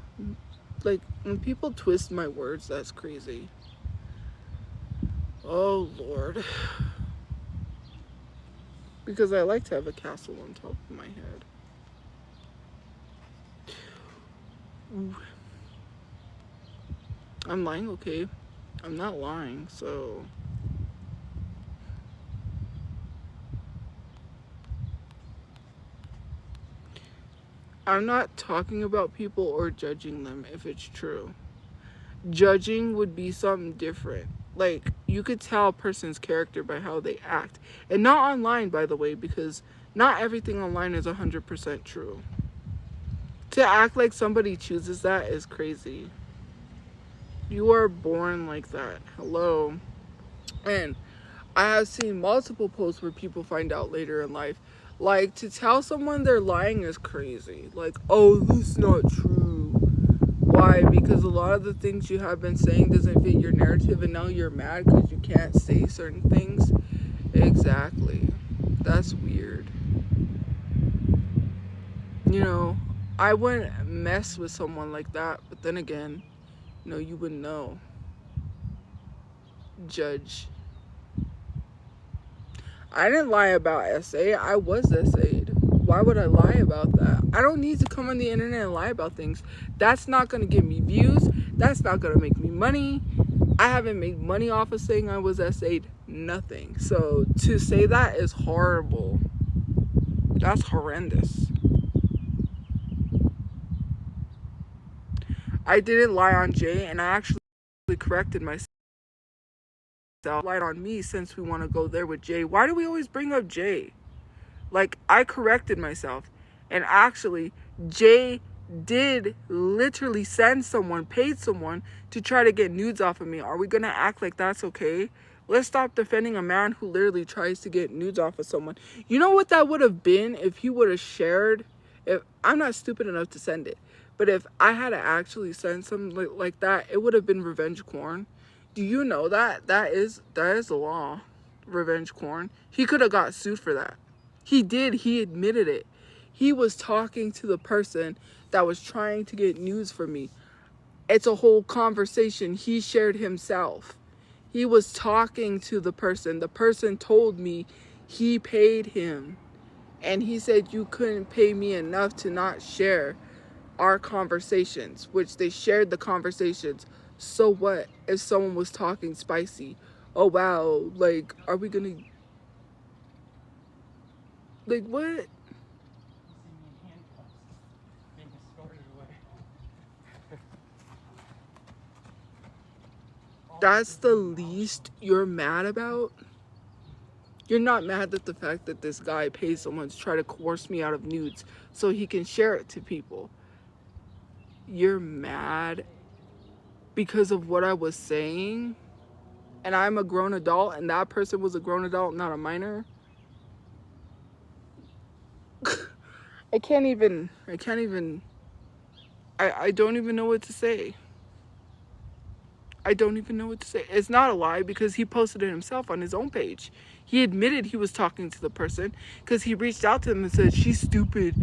[SPEAKER 1] like, when people twist my words, that's crazy. Oh Lord. Because I like to have a castle on top of my head. Ooh. I'm lying, okay? I'm not lying, so I'm not talking about people or judging them if it's true. Judging would be something different. Like, you could tell a person's character by how they act. And not online, by the way, because not everything online is 100% true. To act like somebody chooses that is crazy. You are born like that. Hello. And I have seen multiple posts where people find out later in life. Like, to tell someone they're lying is crazy. Like, oh, that's not true. Why? Because a lot of the things you have been saying doesn't fit your narrative, and now you're mad because you can't say certain things. Exactly. That's weird. You know, I wouldn't mess with someone like that, but then again, you know, you wouldn't know. Judge. I didn't lie about SA. I was SA'd. why would I lie about that? I don't need to come on the internet and lie about things. That's not going to give me views. That's not going to make me money. I haven't made money off of saying I was essayed. Nothing. So to say that is horrible. That's horrendous. I didn't lie on Jay, and I actually corrected myself. Lied on me since we want to go there with Jay. Why do we always bring up Jay? Like, I corrected myself. And actually, Jay did literally send someone, paid someone to try to get nudes off of me. Are we going to act like that's okay? Let's stop defending a man who literally tries to get nudes off of someone. You know what that would have been if he would have shared? If I'm not stupid enough to send it. But if I had to actually send something like that, it would have been revenge porn. Do you know that? That is the law. Revenge porn. He could have got sued for that. He did. He admitted it. He was talking to the person that was trying to get nudes from me. It's a whole conversation he shared himself. He was talking to the person. The person told me he paid him. And he said, you couldn't pay me enough to not share our conversations, which they shared the conversations. So what if someone was talking spicy? Oh, wow. Like, are we gonna... Like, what? That's the least you're mad about? You're not mad at the fact that this guy pays someone to try to coerce me out of nudes so he can share it to people. You're mad because of what I was saying? And I'm a grown adult and that person was a grown adult, not a minor? I don't even know what to say. I don't even know what to say. It's not a lie because he posted it himself on his own page. He admitted he was talking to the person because he reached out to them and said, she's stupid.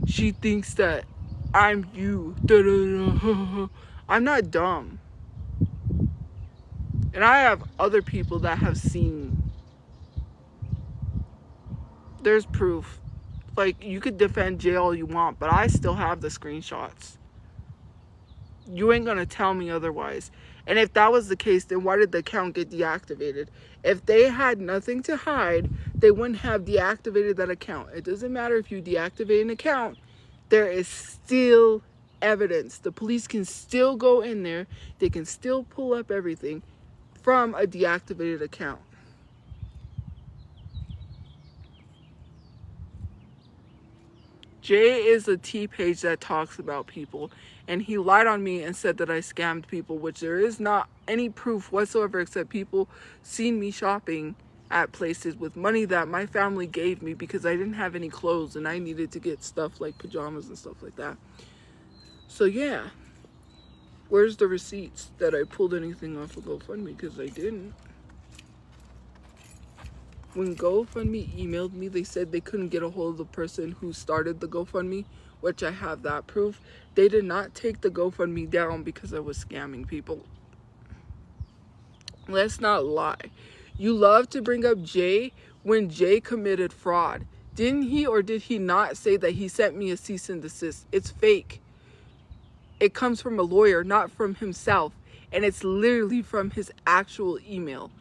[SPEAKER 1] She thinks that I'm you. Da, da, da. I'm not dumb. And I have other people that have seen. There's proof. Like, you could defend Jay all you want, but I still have the screenshots. You ain't gonna tell me otherwise. And if that was the case, then why did the account get deactivated? If they had nothing to hide, they wouldn't have deactivated that account. It doesn't matter if you deactivate an account. There is still evidence. The police can still go in there. They can still pull up everything from a deactivated account. Jay is a T page that talks about people, and he lied on me and said that I scammed people, which there is not any proof whatsoever except people seen me shopping at places with money that my family gave me because I didn't have any clothes and I needed to get stuff like pajamas and stuff like that. So yeah, where's the receipts that I pulled anything off of GoFundMe? Because I didn't. When GoFundMe emailed me, they said they couldn't get a hold of the person who started the GoFundMe, which I have that proof. They did not take the GoFundMe down because I was scamming people. Let's not lie. You love to bring up Jay when Jay committed fraud. Didn't he or did he not say that he sent me a cease and desist? It's fake. It comes from a lawyer, not from himself. And it's literally from his actual email.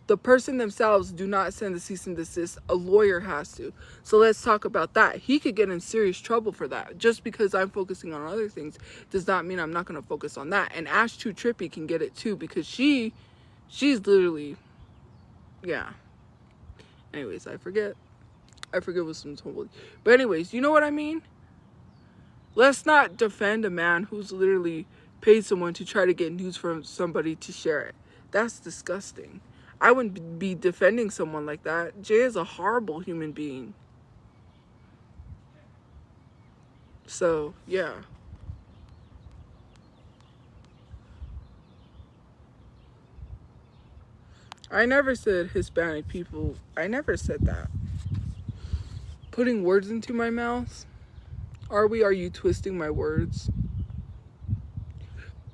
[SPEAKER 1] The person themselves do not send a cease and desist. A lawyer has to. So let's talk about that. He could get in serious trouble for that. Just because I'm focusing on other things does not mean I'm not going to focus on that. And Ash Too Trippy can get it too because she's literally, yeah. Anyways, I forget what some told. But anyways, you know what I mean? Let's not defend a man who's literally paid someone to try to get news from somebody to share it. That's disgusting. I wouldn't be defending someone like that. Jay is a horrible human being. So, yeah. I never said Hispanic people. I never said that. Putting words into my mouth? Are you twisting my words?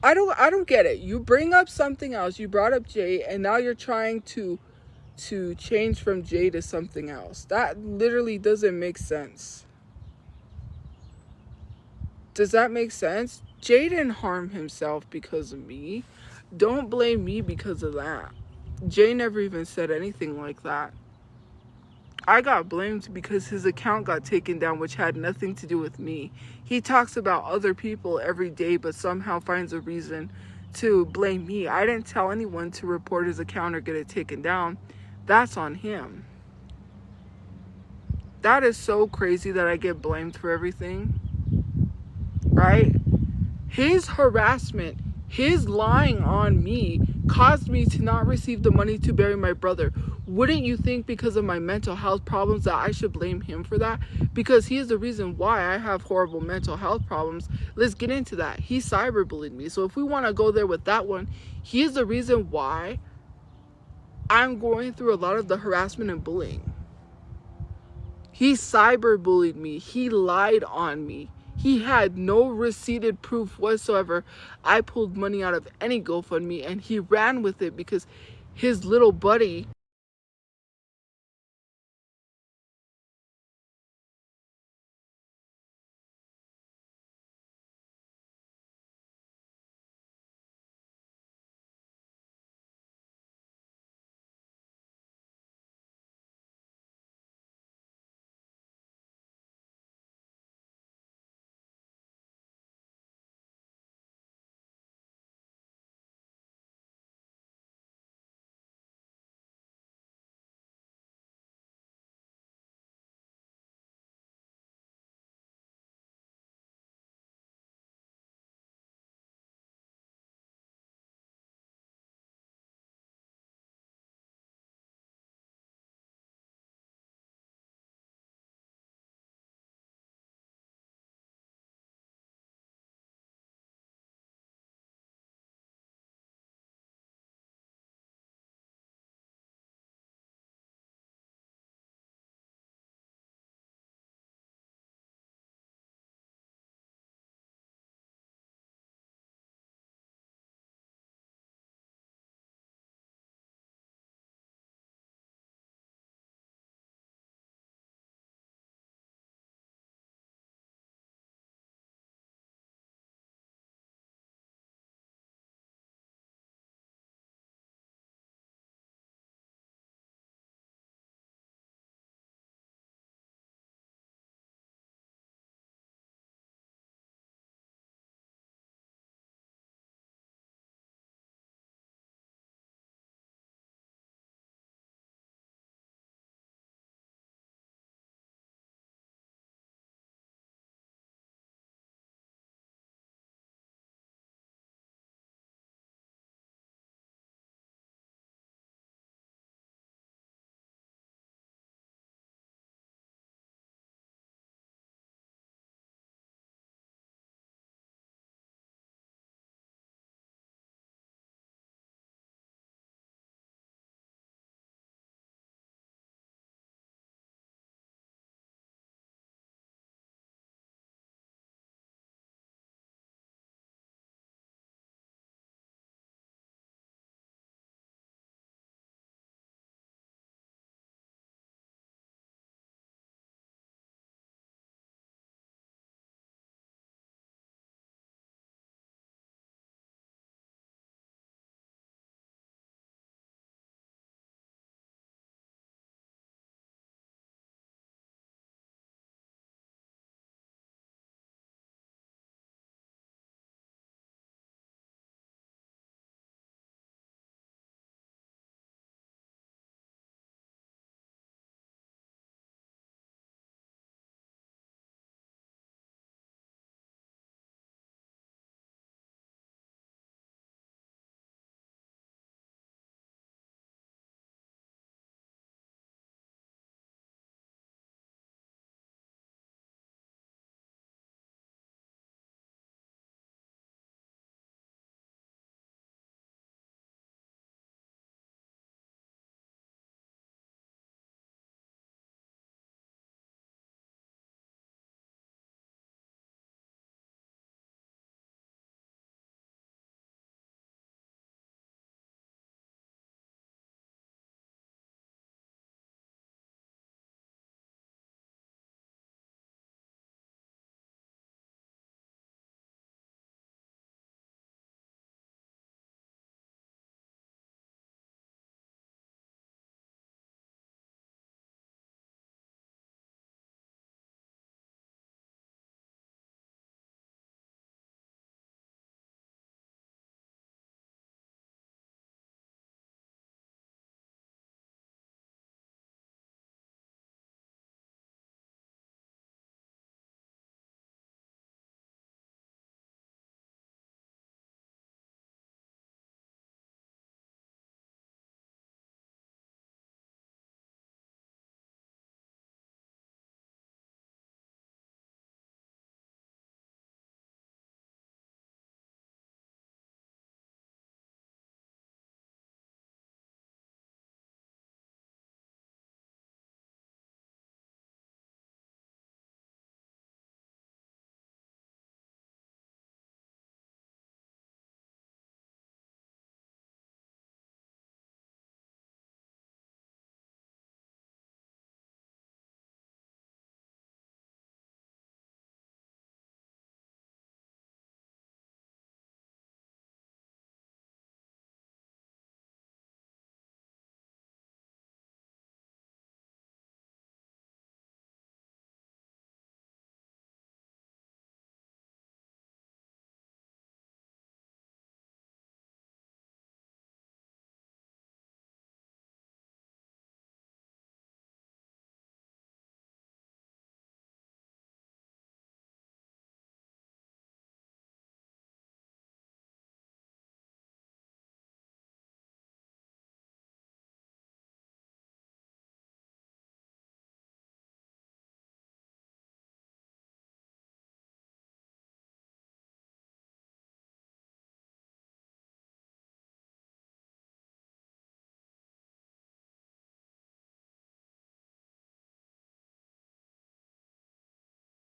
[SPEAKER 1] I don't get it. You bring up something else. You brought up Jay, and now you're trying to change from Jay to something else. That literally doesn't make sense. Does that make sense? Jay didn't harm himself because of me. Don't blame me because of that. Jay never even said anything like that. I got blamed because his account got taken down, which had nothing to do with me. He talks about other people every day, but somehow finds a reason to blame me. I didn't tell anyone to report his account or get it taken down. That's on him. That is so crazy that I get blamed for everything. Right? His harassment, his lying on me caused me to not receive the money to bury my brother. Wouldn't you think because of my mental health problems that I should blame him for that? Because he is the reason why I have horrible mental health problems. Let's get into that. He cyberbullied me. So if we want to go there with that one, he is the reason why I'm going through a lot of the harassment and bullying. He cyberbullied me. He lied on me. He had no receipted proof whatsoever. I pulled money out of any GoFundMe and he ran with it because his little buddy